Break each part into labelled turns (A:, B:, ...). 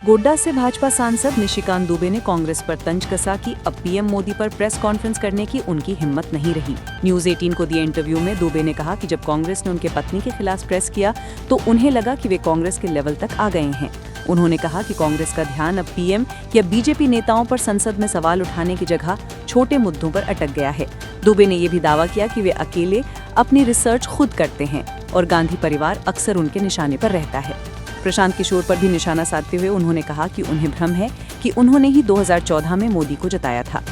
A: गोड्डा से भाजपा सांसद निशिकांत दुबे ने कांग्रेस पर तंज कसा कि अब पीएम मोदी पर प्रेस कॉन्फ्रेंस करने की उनकी हिम्मत नहीं रही। न्यूज 18 को दिए इंटरव्यू में दुबे ने कहा कि जब कांग्रेस ने उनके पत्नी के खिलाफ प्रेस किया तो उन्हें लगा कि वे कांग्रेस के लेवल तक आ गए हैं। उन्होंने कहा कि कांग्रेस का ध्यान अब पीएम या बीजेपी नेताओं पर संसद में सवाल उठाने की जगह छोटे मुद्दों पर अटक गया है। दुबे ने ये भी दावा किया कि वे अकेले अपनी रिसर्च खुद करते हैं और गांधी परिवार अक्सर उनके निशाने पर रहता है। प्रशांत किशोर पर भी निशाना साधते हुए उन्होंने कहा कि उन्हें भ्रम है कि उन्होंने ही 2014 में मोदी को जताया था।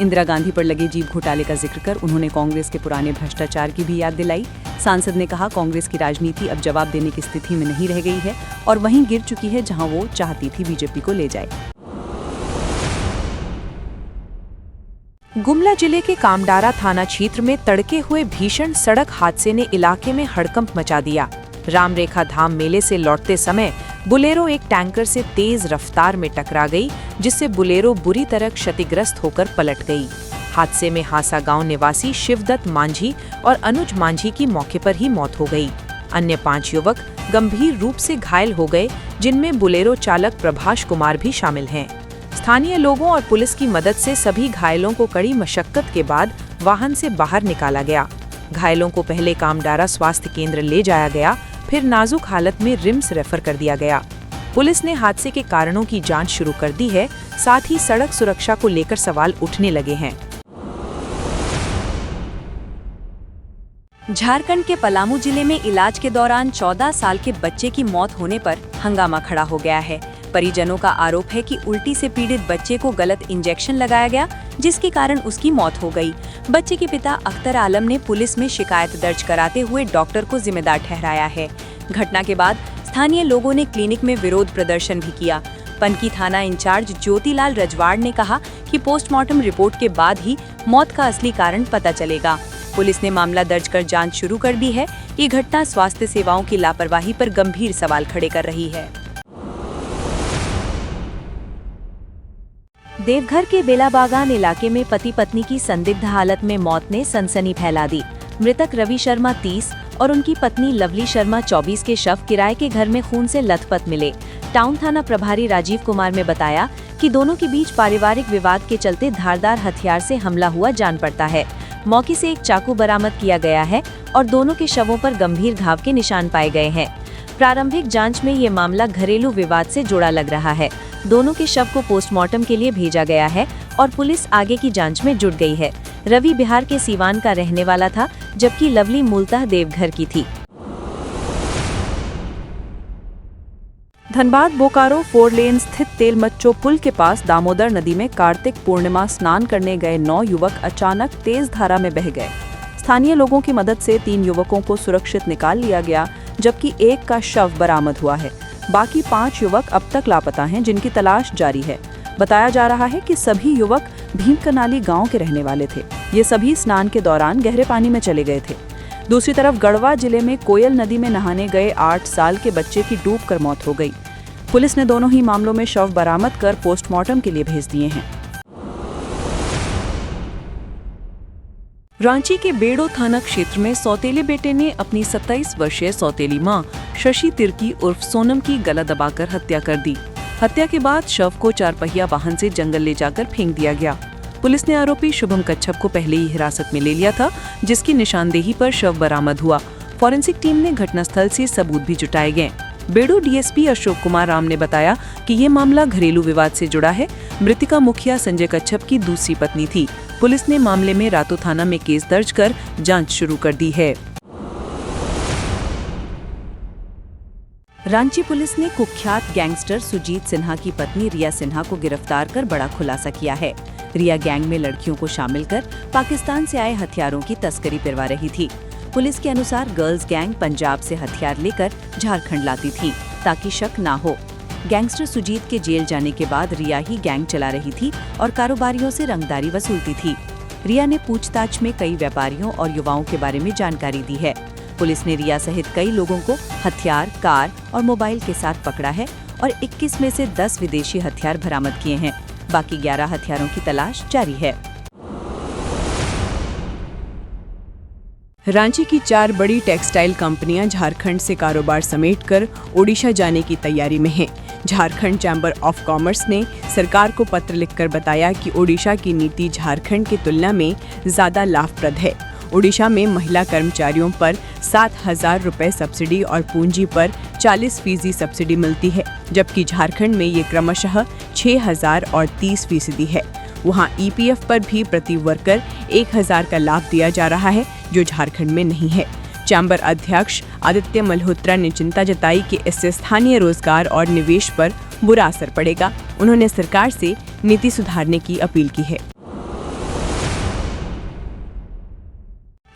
A: इंदिरा गांधी पर लगे जीप घोटाले का जिक्र कर उन्होंने कांग्रेस के पुराने भ्रष्टाचार की भी याद दिलाई। सांसद ने कहा कांग्रेस की राजनीति अब जवाब देने की स्थिति में नहीं रह गई है और वहीं गिर चुकी है जहां वो चाहती थी बीजेपी को ले जाए।
B: गुमला जिले के कामडारा थाना क्षेत्र में तड़के हुए भीषण सड़क हादसे ने इलाके में हड़कंप मचा दिया। रामरेखा धाम मेले से लौटते समय बुलेरो एक टैंकर से तेज रफ्तार में टकरा गई, जिससे बुलेरो बुरी तरह क्षतिग्रस्त होकर पलट गई। हादसे में हासा गांव निवासी शिवदत्त मांझी और अनुज मांझी की मौके पर ही मौत हो गई। अन्य 5 युवक गंभीर रूप से घायल हो गए, जिनमें बुलेरो चालक प्रभाष कुमार भी शामिल हैं। स्थानीय लोगों और पुलिस की मदद से सभी घायलों को कड़ी मशक्कत के बाद वाहन से बाहर निकाला गया। घायलों को पहले कामडारा स्वास्थ्य केंद्र ले जाया गया, फिर नाजुक हालत में रिम्स रेफर कर दिया गया। पुलिस ने हादसे के कारणों की जांच शुरू कर दी है, साथ ही सड़क सुरक्षा को लेकर सवाल उठने लगे हैं।
A: झारखंड के पलामू जिले में इलाज के दौरान 14 साल के बच्चे की मौत होने पर हंगामा खड़ा हो गया है। परिजनों का आरोप है कि उल्टी से पीड़ित बच्चे को गलत इंजेक्शन लगाया गया, जिसके कारण उसकी मौत हो गई। बच्चे के पिता अख्तर आलम ने पुलिस में शिकायत दर्ज कराते हुए डॉक्टर को जिम्मेदार ठहराया है। घटना के बाद स्थानीय लोगों ने क्लिनिक में विरोध प्रदर्शन भी किया। पनकी थाना इंचार्ज ज्योतिलाल रजवाड़ ने कहा कि पोस्टमार्टम रिपोर्ट के बाद ही मौत का असली कारण पता चलेगा। पुलिस ने मामला दर्ज कर जांच शुरू कर दी है। ये घटना स्वास्थ्य सेवाओं की लापरवाही पर गंभीर सवाल खड़े कर रही है। देवघर के बेलाबागान इलाके में पति पत्नी की संदिग्ध हालत में मौत ने सनसनी फैला दी। मृतक रवि शर्मा 30 और उनकी पत्नी लवली शर्मा 24 के शव किराए के घर में खून से लथपथ मिले। टाउन थाना प्रभारी राजीव कुमार ने बताया कि दोनों के बीच पारिवारिक विवाद के चलते धारदार हथियार से हमला हुआ जान पड़ता है। मौके से एक चाकू बरामद किया गया है और दोनों के शवों पर गंभीर घाव के निशान पाए गए हैं। प्रारंभिक जांच में ये मामला घरेलू विवाद से जुड़ा लग रहा है। दोनों के शव को पोस्टमार्टम के लिए भेजा गया है और पुलिस आगे की जांच में जुट गई है। रवि बिहार के सीवान का रहने वाला था, जबकि लवली मूलतः देवघर की थी। धनबाद बोकारो 4 लेन स्थित तेलमच्चो पुल के पास दामोदर नदी में कार्तिक पूर्णिमा स्नान करने गए 9 युवक अचानक तेज धारा में बह गए। स्थानीय लोगों की मदद से 3 युवकों को सुरक्षित निकाल लिया गया, जबकि एक का शव बरामद हुआ है। बाकी 5 युवक अब तक लापता हैं, जिनकी तलाश जारी है। बताया जा रहा है कि सभी युवक भीमकनाली गांव के रहने वाले थे। ये सभी स्नान के दौरान गहरे पानी में चले गए थे। दूसरी तरफ गढ़वा जिले में कोयल नदी में नहाने गए 8 साल के बच्चे की डूबकर मौत हो गई। पुलिस ने दोनों ही मामलों में शव बरामद कर पोस्टमार्टम के लिए भेज दिए हैं। रांची के बेड़ो थाना क्षेत्र में सौतेले बेटे ने अपनी 27 वर्षीय सौतेली मां शशि तिर्की उर्फ सोनम की गला दबाकर हत्या कर दी। हत्या के बाद शव को 4 पहिया वाहन से जंगल ले जाकर फेंक दिया गया। पुलिस ने आरोपी शुभम कच्छप को पहले ही हिरासत में ले लिया था, जिसकी निशानदेही पर शव बरामद हुआ। फॉरेंसिक टीम ने घटनास्थल से सबूत भी जुटाए गए। बेड़ो डीएसपी अशोक कुमार राम ने बताया कि ये मामला घरेलू विवाद से जुड़ा है। मृतिका मुखिया संजय कच्छप की दूसरी पत्नी थी। पुलिस ने मामले में रातो थाना में केस दर्ज कर जांच शुरू कर दी है। रांची पुलिस ने कुख्यात गैंगस्टर सुजीत सिन्हा की पत्नी रिया सिन्हा को गिरफ्तार कर बड़ा खुलासा किया है। रिया गैंग में लड़कियों को शामिल कर पाकिस्तान से आए हथियारों की तस्करी करवा रही थी। पुलिस के अनुसार गर्ल्स गैंग पंजाब से हथियार लेकर झारखंड लाती थी, ताकि शक ना हो। गैंगस्टर सुजीत के जेल जाने के बाद रिया ही गैंग चला रही थी और कारोबारियों से रंगदारी वसूलती थी। रिया ने पूछताछ में कई व्यापारियों और युवाओं के बारे में जानकारी दी है। पुलिस ने रिया सहित कई लोगों को हथियार, कार और मोबाइल के साथ पकड़ा है और 21 में से 10 विदेशी हथियार बरामद किए हैं। बाकी 11 हथियारों की तलाश जारी है।
C: रांची की 4 बड़ी टेक्सटाइल कंपनियां झारखंड से कारोबार समेटकर ओडिशा जाने की तैयारी में हैं। झारखंड चैम्बर ऑफ कॉमर्स ने सरकार को पत्र लिखकर बताया कि ओडिशा की नीति झारखंड की तुलना में ज़्यादा लाभप्रद है। ओडिशा में महिला कर्मचारियों पर 7,000 रुपये सब्सिडी और पूंजी पर 40% सब्सिडी मिलती है, जबकि झारखंड में ये क्रमशः 6,000 और 30% है। वहाँ EPF पर भी प्रति वर्कर 1,000 का लाभ दिया जा रहा है, जो झारखंड में नहीं है। चैम्बर अध्यक्ष आदित्य मल्होत्रा ने चिंता जताई कि इससे स्थानीय रोजगार और निवेश पर बुरा असर पड़ेगा। उन्होंने सरकार से नीति सुधारने की अपील की है।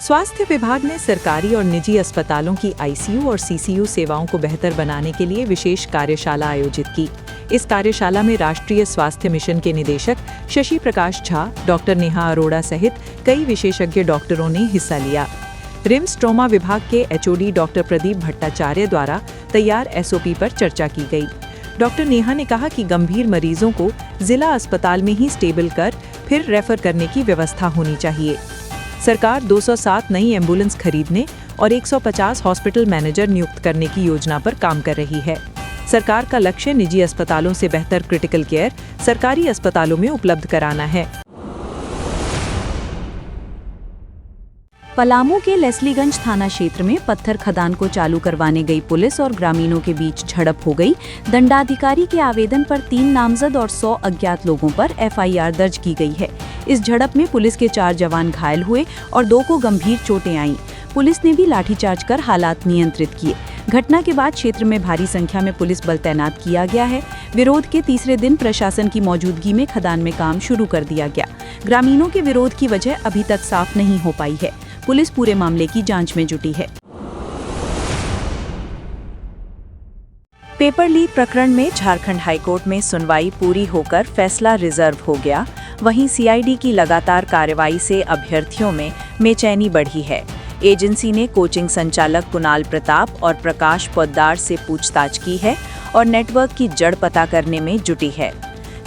B: स्वास्थ्य विभाग ने सरकारी और निजी अस्पतालों की ICU और CCU सेवाओं को बेहतर बनाने के लिए विशेष कार्यशाला आयोजित की। इस कार्यशाला में राष्ट्रीय स्वास्थ्य मिशन के निदेशक शशि प्रकाश झा, डॉक्टर नेहा अरोड़ा सहित कई विशेषज्ञ डॉक्टरों ने हिस्सा लिया। रिम्स ट्रॉमा विभाग के HOD डॉक्टर प्रदीप भट्टाचार्य द्वारा तैयार SOP पर चर्चा की गई। डॉक्टर नेहा ने कहा कि गंभीर मरीजों को जिला अस्पताल में ही स्टेबल कर फिर रेफर करने की व्यवस्था होनी चाहिए। सरकार 207 नई एम्बुलेंस खरीदने और 150 हॉस्पिटल मैनेजर नियुक्त करने की योजना पर काम कर रही है। सरकार का लक्ष्य निजी अस्पतालों से बेहतर क्रिटिकल केयर सरकारी अस्पतालों में उपलब्ध कराना है।
A: पलामू के लेस्लीगंज थाना क्षेत्र में पत्थर खदान को चालू करवाने गई पुलिस और ग्रामीणों के बीच झड़प हो गई। दंडाधिकारी के आवेदन पर 3 नामजद और 100 अज्ञात लोगों पर FIR दर्ज की गई है। इस झड़प में पुलिस के 4 जवान घायल हुए और 2 को गंभीर चोटें आईं। पुलिस ने भी लाठीचार्ज कर हालात नियंत्रित किए। घटना के बाद क्षेत्र में भारी संख्या में पुलिस बल तैनात किया गया है। विरोध के तीसरे दिन प्रशासन की मौजूदगी में खदान में काम शुरू कर दिया गया। ग्रामीणों के विरोध की वजह अभी तक साफ नहीं हो पाई है। पुलिस पूरे मामले की जांच में जुटी है।
B: पेपर लीक प्रकरण में झारखंड हाईकोर्ट में सुनवाई पूरी होकर फैसला रिजर्व हो गया। वहीं CID की लगातार कार्रवाई से अभ्यर्थियों में बेचैनी बढ़ी है। एजेंसी ने कोचिंग संचालक कुणाल प्रताप और प्रकाश पोद्दार से पूछताछ की है और नेटवर्क की जड़ पता करने में जुटी है।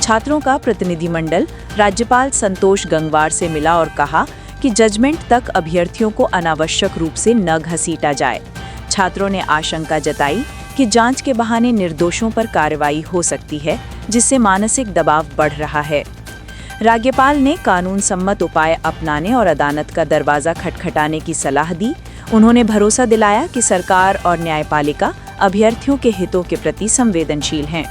B: छात्रों का प्रतिनिधिमंडल राज्यपाल संतोष गंगवार से मिला और कहा कि जजमेंट तक अभ्यर्थियों को अनावश्यक रूप से न घसीटा जाए। छात्रों ने आशंका जताई कि जांच के बहाने निर्दोषों पर कार्रवाई हो सकती है, जिससे मानसिक दबाव बढ़ रहा है। राज्यपाल ने कानून सम्मत उपाय अपनाने और अदालत का दरवाजा खटखटाने की सलाह दी। उन्होंने भरोसा दिलाया कि सरकार और न्यायपालिका अभ्यर्थियों के हितों के प्रति संवेदनशील हैं।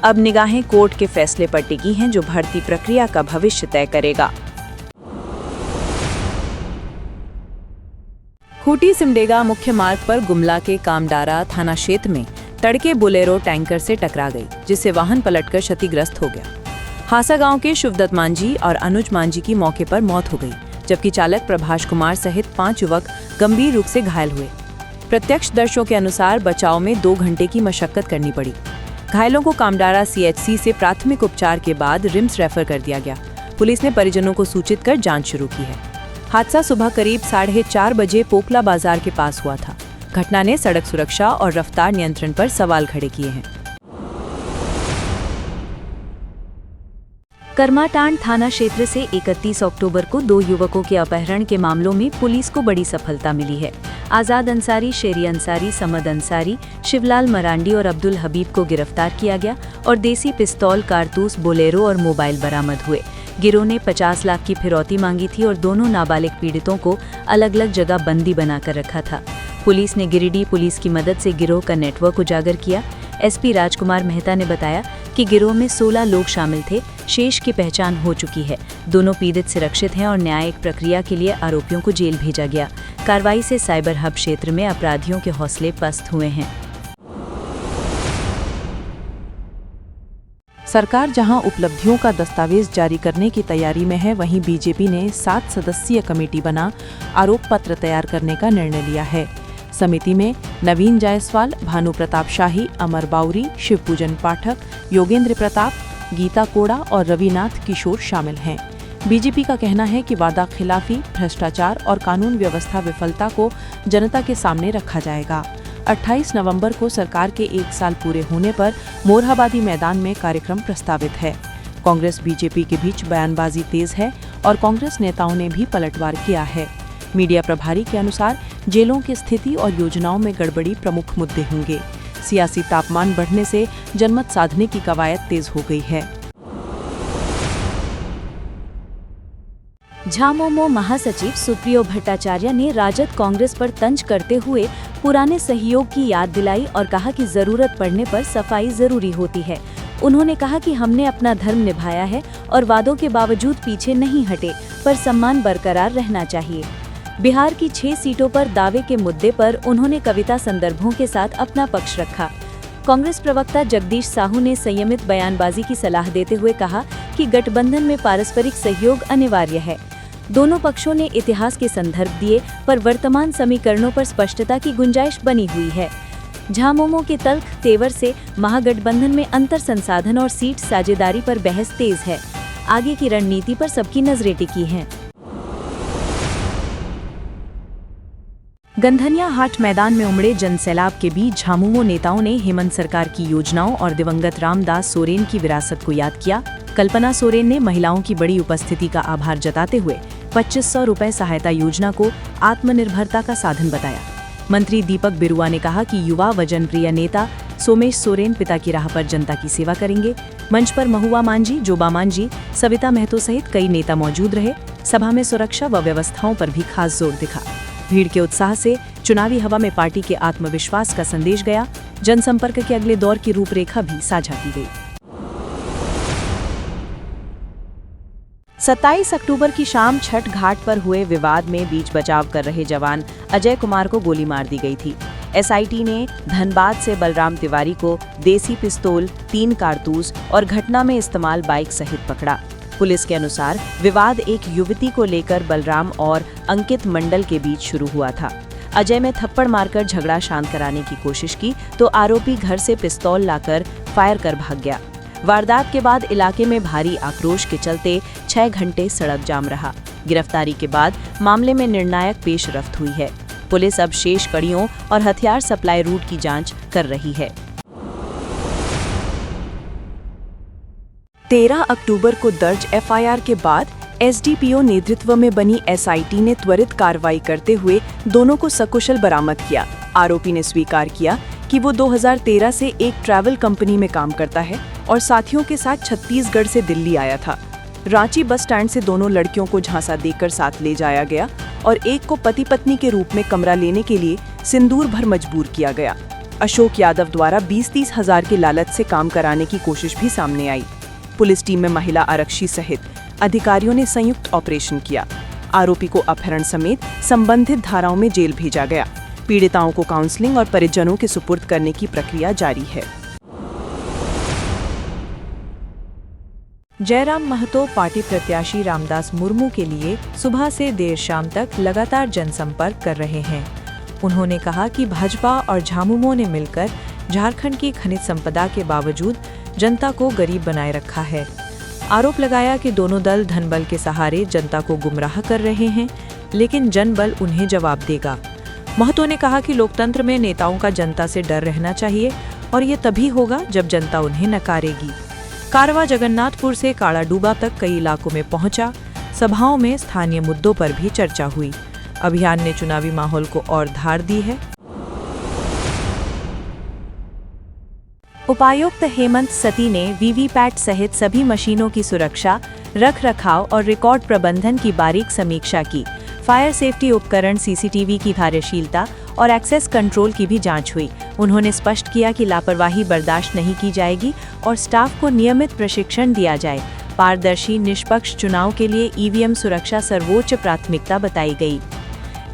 B: अब निगाहें कोर्ट के फैसले पर टिकी हैं, जो भर्ती प्रक्रिया का भविष्य तय करेगा। खूंटी सिमडेगा मुख्य मार्ग पर गुमला के कामडारा थाना क्षेत्र में तड़के बोलेरो टैंकर से टकरा गई, जिससे वाहन पलटकर क्षतिग्रस्त हो गया। हासा गांव के शिवदत्त मांझी और अनुज मांझी की मौके पर मौत हो गई, जबकि चालक प्रभाष कुमार सहित 5 युवक गंभीर रूप से घायल हुए। प्रत्यक्षदर्शियों के अनुसार बचाव में 2 घंटे की मशक्कत करनी पड़ी। घायलों को कामडारा CHC से प्राथमिक उपचार के बाद रिम्स रेफर कर दिया गया। पुलिस ने परिजनों को सूचित कर जांच शुरू की है। हादसा सुबह करीब 4:30 बजे पोपला बाजार के पास हुआ था। घटना ने सड़क सुरक्षा और रफ्तार नियंत्रण पर सवाल खड़े किए हैं।
A: करमाटांड थाना क्षेत्र से 31 अक्टूबर को 2 युवकों के अपहरण के मामलों में पुलिस को बड़ी सफलता मिली है। आजाद अंसारी, शेरी अंसारी, समद अंसारी, शिवलाल मरांडी और अब्दुल हबीब को गिरफ्तार किया गया और देसी पिस्तौल, कारतूस, बोलेरो और मोबाइल बरामद हुए। गिरोह ने 50 लाख की फिरौती मांगी थी और दोनों नाबालिग पीड़ितों को अलग अलग जगह बंदी बनाकर रखा था। पुलिस ने गिरिडीह पुलिस की मदद से गिरोह का नेटवर्क उजागर किया। SP राजकुमार मेहता ने बताया कि गिरोह में 16 लोग शामिल थे। शेष की पहचान हो चुकी है। दोनों पीड़ित सुरक्षित हैं और न्यायिक प्रक्रिया के लिए आरोपियों को जेल भेजा गया। कार्रवाई से साइबर हब क्षेत्र में अपराधियों के हौसले पस्त हुए हैं।
D: सरकार जहां उपलब्धियों का दस्तावेज जारी करने की तैयारी में है, वहीं बीजेपी ने 7 सदस्यीय कमेटी बना आरोप पत्र तैयार करने का निर्णय लिया है। समिति में नवीन जायसवाल, भानु प्रताप शाही, अमर बाउरी, शिवपूजन पाठक, योगेंद्र प्रताप, गीता कोड़ा और रविनाथ किशोर शामिल हैं। बीजेपी का कहना है कि वादा खिलाफी, भ्रष्टाचार और कानून व्यवस्था विफलता को जनता के सामने रखा जाएगा। 28 नवंबर को सरकार के 1 साल पूरे होने पर मोरहाबादी मैदान में कार्यक्रम प्रस्तावित है। कांग्रेस बीजेपी के बीच बयानबाजी तेज है और कांग्रेस नेताओं ने भी पलटवार किया है। मीडिया प्रभारी के अनुसार जेलों की स्थिति और योजनाओं में गड़बड़ी प्रमुख मुद्दे होंगे। सियासी तापमान बढ़ने से जनमत साधने की कवायद तेज हो गई है।
E: झामुमो महासचिव सुप्रियो भट्टाचार्य ने राजद कांग्रेस पर तंज करते हुए पुराने सहयोग की याद दिलाई और कहा कि जरूरत पड़ने पर सफाई जरूरी होती है। उन्होंने कहा कि हमने अपना धर्म निभाया है और वादों के बावजूद पीछे नहीं हटे, पर सम्मान बरकरार रहना चाहिए। बिहार की 6 सीटों पर दावे के मुद्दे पर उन्होंने कविता संदर्भों के साथ अपना पक्ष रखा। कांग्रेस प्रवक्ता जगदीश साहू ने संयमित बयानबाजी की सलाह देते हुए कहा कि गठबंधन में पारस्परिक सहयोग अनिवार्य है। दोनों पक्षों ने इतिहास के संदर्भ दिए, पर वर्तमान समीकरणों पर स्पष्टता की गुंजाइश बनी हुई है। झामुमो के तल्ख तेवर से महागठबंधन में अंतर संसाधन और सीट साझेदारी पर बहस तेज है। आगे की रणनीति पर सबकी नजरें टिकी हैं।
B: गंधनिया हाट मैदान में उमड़े जनसैलाब के बीच झामुमो नेताओं ने हेमंत सरकार की योजनाओं और दिवंगत रामदास सोरेन की विरासत को याद किया। कल्पना सोरेन ने महिलाओं की बड़ी उपस्थिति का आभार जताते हुए 2500 रुपए सहायता योजना को आत्मनिर्भरता का साधन बताया। मंत्री दीपक बिरुआ ने कहा कि युवा व जनप्रिय नेता सोमेश सोरेन पिता की राह पर जनता की सेवा करेंगे। मंच पर महुआ मांझी, जोबा मांझी, सविता महतो सहित कई नेता मौजूद रहे। सभा में सुरक्षा व व्यवस्थाओं पर भी खास जोर दिखा। भीड़ के उत्साह से चुनावी हवा में पार्टी के आत्मविश्वास का संदेश गया। जनसंपर्क के अगले दौर की रूपरेखा भी साझा की गई। 27 अक्टूबर की शाम छठ घाट पर हुए विवाद में बीच बचाव कर रहे जवान अजय कुमार को गोली मार दी गई थी। एसआईटी ने धनबाद से बलराम तिवारी को देसी पिस्तौल, 3 कारतूस और घटना में इस्तेमाल बाइक सहित पकड़ा। पुलिस के अनुसार विवाद एक युवती को लेकर बलराम और अंकित मंडल के बीच शुरू हुआ था। अजय में थप्पड़ मारकर झगड़ा शांत कराने की कोशिश की तो आरोपी घर से पिस्तौल लाकर फायर कर भाग गया। वारदात के बाद इलाके में भारी आक्रोश के चलते 6 घंटे सड़क जाम रहा। गिरफ्तारी के बाद मामले में निर्णायक पेशरफ्त हुई है। पुलिस अब शेष कड़ियों और हथियार सप्लाई रूट की जांच कर रही है। 13 अक्टूबर को दर्ज एफआईआर के बाद एसडीपीओ नेतृत्व में बनी एसआईटी ने त्वरित कार्रवाई करते हुए दोनों को सकुशल बरामद किया। आरोपी ने स्वीकार किया कि वो 2013 से एक ट्रैवल कंपनी में काम करता है और साथियों के साथ छत्तीसगढ़ से दिल्ली आया था। रांची बस स्टैंड से दोनों लड़कियों को झांसा देकर साथ ले जाया गया और एक को पति पत्नी के रूप में कमरा लेने के लिए सिंदूर भर मजबूर किया गया। अशोक यादव द्वारा 20-30 हजार के लालच से काम कराने की कोशिश भी सामने आई। पुलिस टीम में महिला आरक्षी सहित अधिकारियों ने संयुक्त ऑपरेशन किया। आरोपी को अपहरण समेत संबंधित धाराओं में जेल भेजा गया। पीड़िताओं को काउंसलिंग और परिजनों के सुपुर्द करने की प्रक्रिया जारी है। जयराम महतो पार्टी प्रत्याशी रामदास मुर्मू के लिए सुबह से देर शाम तक लगातार जनसंपर्क कर रहे हैं। उन्होंने कहा कि भाजपा और झामुमो ने मिलकर झारखंड की खनिज संपदा के बावजूद जनता को गरीब बनाए रखा है। आरोप लगाया कि दोनों दल धनबल के सहारे जनता को गुमराह कर रहे हैं, लेकिन जनबल उन्हें जवाब देगा। महतो ने कहा कि लोकतंत्र में नेताओं का जनता से डर रहना चाहिए और ये तभी होगा जब जनता उन्हें नकारेगी। कारवा जगन्नाथपुर से काड़ाडूबा तक कई इलाकों में पहुंचा। सभाओं में स्थानीय मुद्दों पर भी चर्चा हुई। अभियान ने चुनावी माहौल को और धार दी है। उपायुक्त हेमंत सती ने वीवीपैट सहित सभी मशीनों की सुरक्षा, रख-रखाव और रिकॉर्ड प्रबंधन की बारीक समीक्षा की। फायर सेफ्टी उपकरण, सीसीटीवी की कार्यशीलता और एक्सेस कंट्रोल की भी जांच हुई। उन्होंने स्पष्ट किया कि लापरवाही बर्दाश्त नहीं की जाएगी और स्टाफ को नियमित प्रशिक्षण दिया जाए। पारदर्शी, निष्पक्ष चुनाव के लिए ईवीएम सुरक्षा सर्वोच्च प्राथमिकता बताई गई।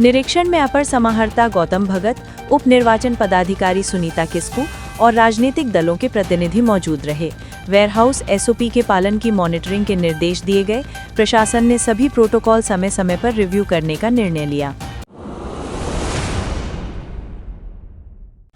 B: निरीक्षण में अपर समाहर्ता गौतम भगत, उप निर्वाचन पदाधिकारी सुनीता किस्कू और राजनीतिक दलों के प्रतिनिधि मौजूद रहे। वेयरहाउस एसओपी के पालन की मॉनिटरिंग के निर्देश दिए गए। प्रशासन ने सभी प्रोटोकॉल समय समय पर रिव्यू करने का निर्णय लिया।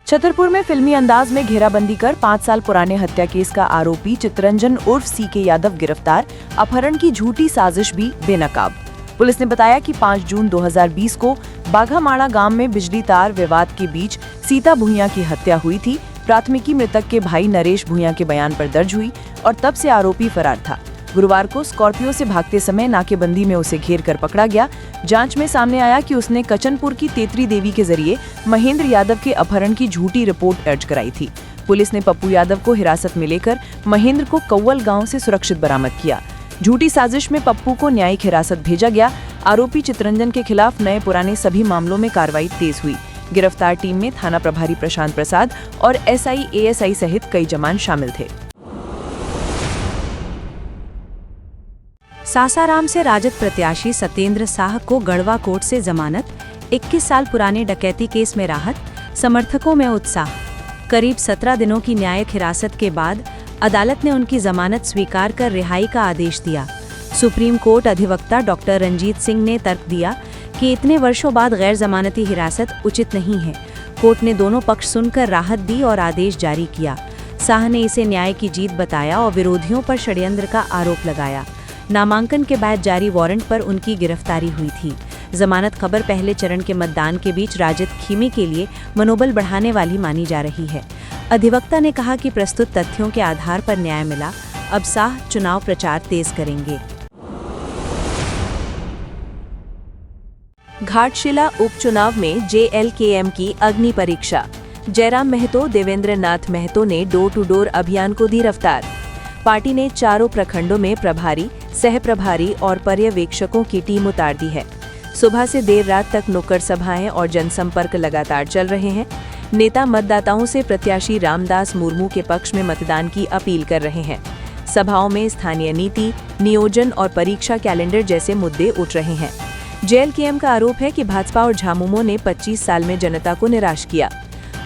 B: छतरपुर में फिल्मी अंदाज में घेराबंदी कर 5 साल पुराने हत्या केस का आरोपी चितरंजन उर्फ सीके यादव गिरफ्तार। अपहरण की झूठी साजिश भी बेनकाब। पुलिस ने बताया कि 5 जून 2020 को बाघामाड़ा गांव में बिजली तार विवाद के बीच सीता भुइयां की हत्या हुई थी। प्राथमिकी मृतक के भाई नरेश भुइयां के बयान पर दर्ज हुई और तब से आरोपी फरार था।
F: गुरुवार को स्कॉर्पियो से भागते समय नाकेबंदी में उसे घेर कर पकड़ा गया। जांच में सामने आया कि उसने कचनपुर की तेतरी देवी के जरिए महेंद्र यादव के अपहरण की झूठी रिपोर्ट दर्ज कराई थी। पुलिस ने पप्पू यादव को हिरासत में लेकर महेंद्र को कौवल गांव से सुरक्षित बरामद किया। झूठी साजिश में पप्पू को न्यायिक हिरासत भेजा गया। आरोपी चितरंजन के खिलाफ नए पुराने सभी मामलों में कार्रवाई तेज हुई। गिरफ्तार टीम में थाना प्रभारी प्रशांत प्रसाद और एसआई एएसआई सहित कई जवान शामिल थे।
E: सासाराम से राजद प्रत्याशी सत्येंद्र साह को गढ़वा कोर्ट से जमानत। 21 साल पुराने डकैती केस में राहत, समर्थकों में उत्साह। करीब 17 दिनों की न्यायिक हिरासत के बाद अदालत ने उनकी जमानत स्वीकार कर रिहाई का आदेश दिया। सुप्रीम कोर्ट अधिवक्ता डॉक्टर रंजीत सिंह ने तर्क दिया कि इतने वर्षों बाद गैर जमानती हिरासत उचित नहीं है। कोर्ट ने दोनों पक्ष सुनकर राहत दी और आदेश जारी किया। साह ने इसे न्याय की जीत बताया और विरोधियों पर षड्यंत्र का आरोप लगाया। नामांकन के बाद जारी वारंट पर उनकी गिरफ्तारी हुई थी। जमानत खबर पहले चरण के मतदान के बीच राजद खीमे के लिए मनोबल बढ़ाने वाली मानी जा रही है। अधिवक्ता ने कहा कि प्रस्तुत तथ्यों के आधार पर न्याय मिला। अब साह चुनाव प्रचार तेज करेंगे।
B: घाटशिला उपचुनाव में जेएलकेएम की अग्नि परीक्षा। जयराम महतो, देवेंद्र नाथ महतो ने डोर टू डोर अभियान को दी रफ्तार। पार्टी ने चारों प्रखंडों में प्रभारी, सह प्रभारी और पर्यवेक्षकों की टीम उतार दी है। सुबह से देर रात तक नुक्कड़ सभाएं और जनसंपर्क लगातार चल रहे हैं। नेता मतदाताओं से प्रत्याशी रामदास मुर्मू के पक्ष में मतदान की अपील कर रहे हैं। सभाओं में स्थानीय नीति, नियोजन और परीक्षा कैलेंडर जैसे मुद्दे उठ रहे हैं। जेएलकेएम का आरोप है कि भाजपा और झामुमो ने 25 साल में जनता को निराश किया।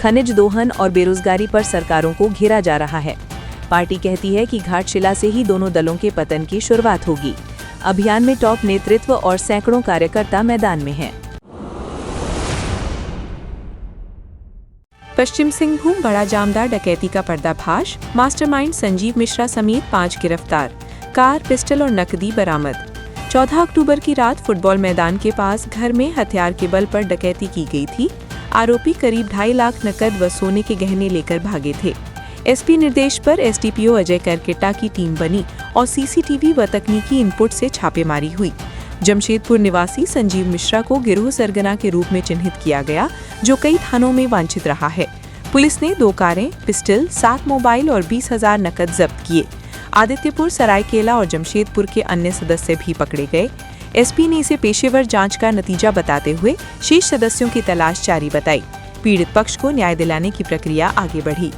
B: खनिज दोहन और बेरोजगारी पर सरकारों को घेरा जा रहा है। पार्टी कहती है कि घाटशिला से ही दोनों दलों के पतन की शुरुआत होगी। अभियान में टॉप नेतृत्व और सैकड़ों कार्यकर्ता मैदान में हैं।
C: पश्चिम सिंहभूम बड़ा जामदार डकैती का पर्दाफाश। मास्टरमाइंड संजीव मिश्रा समेत 5 गिरफ्तार। कार, पिस्टल और नकदी बरामद। 14 अक्टूबर की रात फुटबॉल मैदान के पास घर में हथियार के बल पर डकैती की गई थी। आरोपी करीब 2.5 लाख नकद व सोने के गहने लेकर भागे थे। एसपी निर्देश पर एसडीपीओ अजय करकेटा की टीम बनी और सीसीटीवी व तकनीकी इनपुट से छापेमारी हुई। जमशेदपुर निवासी संजीव मिश्रा को गिरोह सरगना के रूप में चिन्हित किया गया, जो कई थानों में वांछित रहा है। पुलिस ने 2 कारें, पिस्टल, 7 मोबाइल और 20,000 नकद जब्त किए। आदित्यपुर, सरायकेला और जमशेदपुर के अन्य सदस्य भी पकड़े गए। एसपी ने इसे पेशेवर जांच का नतीजा बताते हुए शेष सदस्यों की तलाश जारी बताई। पीड़ित पक्ष को न्याय दिलाने की प्रक्रिया आगे बढ़ी।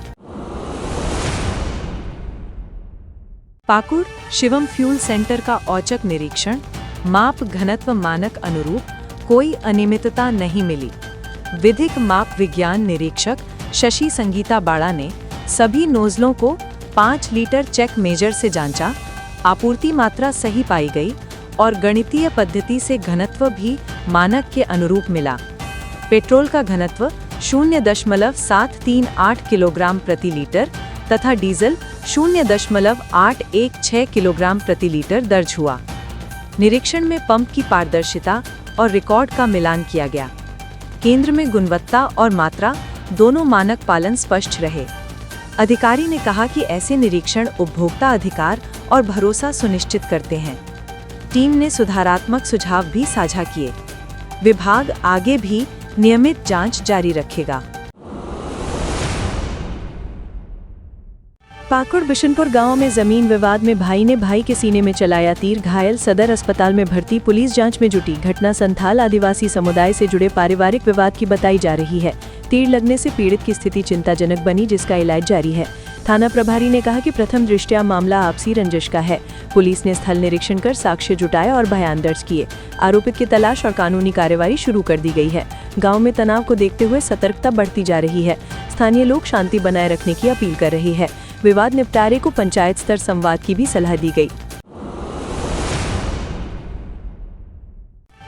B: पाकुड़ शिवम फ्यूल सेंटर का औचक निरीक्षण। माप घनत्व मानक अनुरूप कोई अनियमितता नहीं मिली। विधिक माप विज्ञान निरीक्षक शशि संगीता बाड़ा ने सभी नोजलों को 5 लीटर चेक मेजर से जांचा। आपूर्ति मात्रा सही पाई गई और गणितीय पद्धति से घनत्व भी मानक के अनुरूप मिला। पेट्रोल का घनत्व 0.738 किलोग्राम प्रति लीटर तथा डीजल 0.816 किलोग्राम प्रति लीटर दर्ज हुआ। निरीक्षण में पंप की पारदर्शिता और रिकॉर्ड का मिलान किया गया। केंद्र में गुणवत्ता और मात्रा दोनों मानक पालन स्पष्ट रहे। अधिकारी ने कहा कि ऐसे निरीक्षण उपभोक्ता अधिकार और भरोसा सुनिश्चित करते हैं। टीम ने सुधारात्मक सुझाव भी साझा किए। विभाग आगे भी नियमित जांच जारी रखेगा। पाकुड़ बिशनपुर गांव में जमीन विवाद में भाई ने भाई के सीने में चलाया तीर, घायल। सदर अस्पताल में भर्ती, पुलिस जांच में जुटी। घटना संथाल आदिवासी समुदाय से जुड़े पारिवारिक विवाद की बताई जा रही है। तीर लगने से पीड़ित की स्थिति चिंताजनक बनी, जिसका इलाज जारी है। थाना प्रभारी ने कहा कि प्रथम दृष्टया मामला आपसी रंजिश का है। पुलिस ने स्थल निरीक्षण कर साक्ष्य जुटाए और बयान दर्ज किए। आरोपित की तलाश और कानूनी कार्यवाही शुरू कर दी गई है। गांव में तनाव को देखते हुए सतर्कता बढ़ती जा रही है। स्थानीय लोग शांति बनाए रखने की अपील कर रहे हैं। विवाद निपटारे को पंचायत स्तर संवाद की भी सलाह दी गई।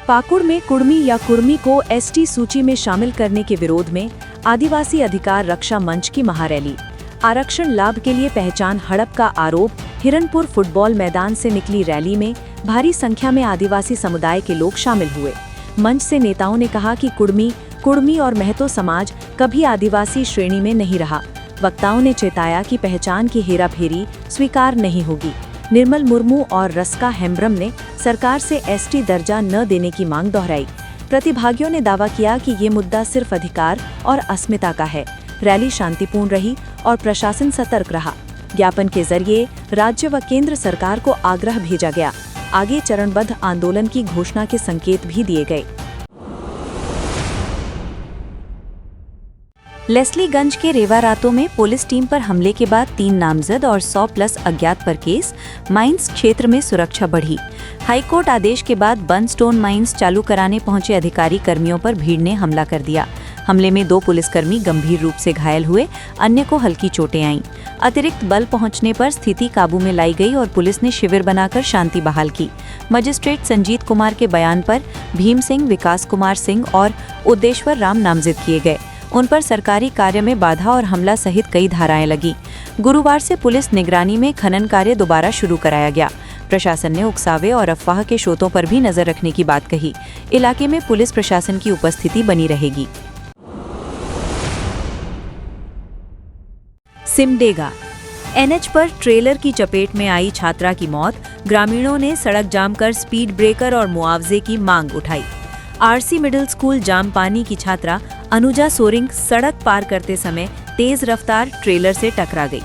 B: पाकुड़ में कुड़मी या कुर्मी को एसटी सूची में शामिल करने के विरोध में आदिवासी अधिकार रक्षा मंच की महारैली। आरक्षण लाभ के लिए पहचान हड़प का आरोप। हिरनपुर फुटबॉल मैदान से निकली रैली में भारी संख्या में आदिवासी समुदाय के लोग शामिल हुए। मंच से नेताओं ने कहा कि कुड़मी और महतो समाज कभी आदिवासी श्रेणी में नहीं रहा। वक्ताओं ने चेताया कि पहचान की हेराफेरी स्वीकार नहीं होगी।
E: निर्मल मुर्मू और रस्का हेम्ब्रम ने सरकार से एसटी दर्जा न देने की मांग दोहराई। प्रतिभागियों ने दावा किया कि ये मुद्दा सिर्फ अधिकार और अस्मिता का है। रैली शांतिपूर्ण रही और प्रशासन सतर्क रहा। ज्ञापन के जरिए राज्य व केंद्र सरकार को आग्रह भेजा गया। आगे चरणबद्ध आंदोलन की घोषणा के संकेत भी दिए गए। लेस्लीगंज के रेवा रातों में पुलिस टीम पर हमले के बाद 3 नामजद और 100+ अज्ञात पर केस। माइंस क्षेत्र में सुरक्षा बढ़ी। हाईकोर्ट आदेश के बाद बंद स्टोन माइंस चालू कराने पहुंचे अधिकारी कर्मियों पर भीड़ ने हमला कर दिया। हमले में 2 पुलिसकर्मी गंभीर रूप से घायल हुए, अन्य को हल्की चोटें आईं। अतिरिक्त बल पहुंचने पर स्थिति काबू में लाई गई और पुलिस ने शिविर बनाकर शांति बहाल की। मजिस्ट्रेट संजीत कुमार के बयान पर भीम सिंह, विकास कुमार सिंह और उद्देश्वर राम नामजद किए गए। उन पर सरकारी कार्य में बाधा और हमला सहित कई धाराएं लगी। गुरुवार से पुलिस निगरानी में खनन कार्य दोबारा शुरू कराया गया। प्रशासन ने उकसावे और अफवाह के स्रोतों पर भी नजर रखने की बात कही। इलाके में पुलिस प्रशासन की उपस्थिति बनी रहेगी। सिमडेगा एनएच पर ट्रेलर की चपेट में आई छात्रा की मौत। ग्रामीणों ने सड़क जाम कर स्पीड ब्रेकर और मुआवजे की मांग उठाई। आरसी मिडिल स्कूल जामपानी की छात्रा अनुजा सोरिंग सड़क पार करते समय तेज रफ्तार ट्रेलर से टकरा गई।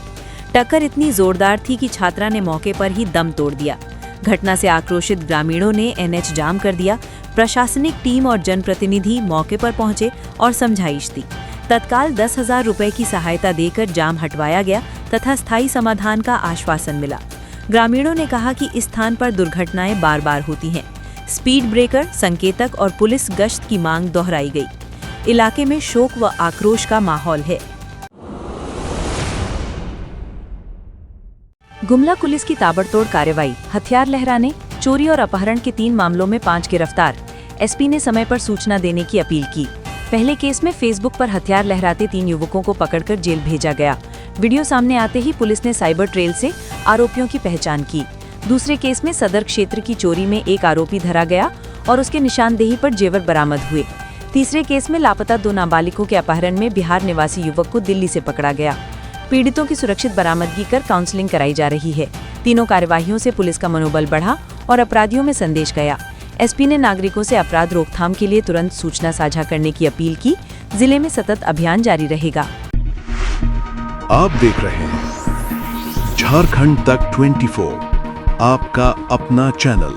E: टक्कर इतनी जोरदार थी कि छात्रा ने मौके पर ही दम तोड़ दिया। घटना से आक्रोशित ग्रामीणों ने एनएच जाम कर दिया। प्रशासनिक टीम और जनप्रतिनिधि मौके पर पहुंचे और समझाइश दी। तत्काल 10,000 रुपए की सहायता देकर जाम हटवाया गया तथा स्थायी समाधान का आश्वासन मिला। ग्रामीणों ने कहा कि इस स्थान पर दुर्घटनाएं बार बार होती हैं। स्पीड ब्रेकर, संकेतक और पुलिस गश्त की मांग दोहराई गई। इलाके में शोक व आक्रोश का माहौल है। गुमला पुलिस की ताबड़तोड़ कार्रवाई। हथियार लहराने, चोरी और अपहरण के 3 मामलों में 5 गिरफ्तार। एसपी ने समय पर सूचना देने की अपील की। पहले केस में फेसबुक पर हथियार लहराते 3 युवकों को पकड़कर जेल भेजा गया। वीडियो सामने आते ही पुलिस ने साइबर ट्रेल से आरोपियों की पहचान की। दूसरे केस में सदर क्षेत्र की चोरी में एक आरोपी धरा गया और उसके निशानदेही पर जेवर बरामद हुए। तीसरे केस में लापता 2 नाबालिगों के अपहरण में बिहार निवासी युवक को दिल्ली से पकड़ा गया। पीड़ितों की सुरक्षित बरामदगी कर काउंसलिंग कराई जा रही है। तीनों कार्यवाहियों से पुलिस का मनोबल बढ़ा और अपराधियों में संदेश गया। एसपी ने नागरिकों से अपराध रोकथाम के लिए तुरंत सूचना साझा करने की अपील की। जिले में सतत अभियान जारी रहेगा।
G: आप देख रहे हैं झारखंड तक 24, आपका अपना चैनल।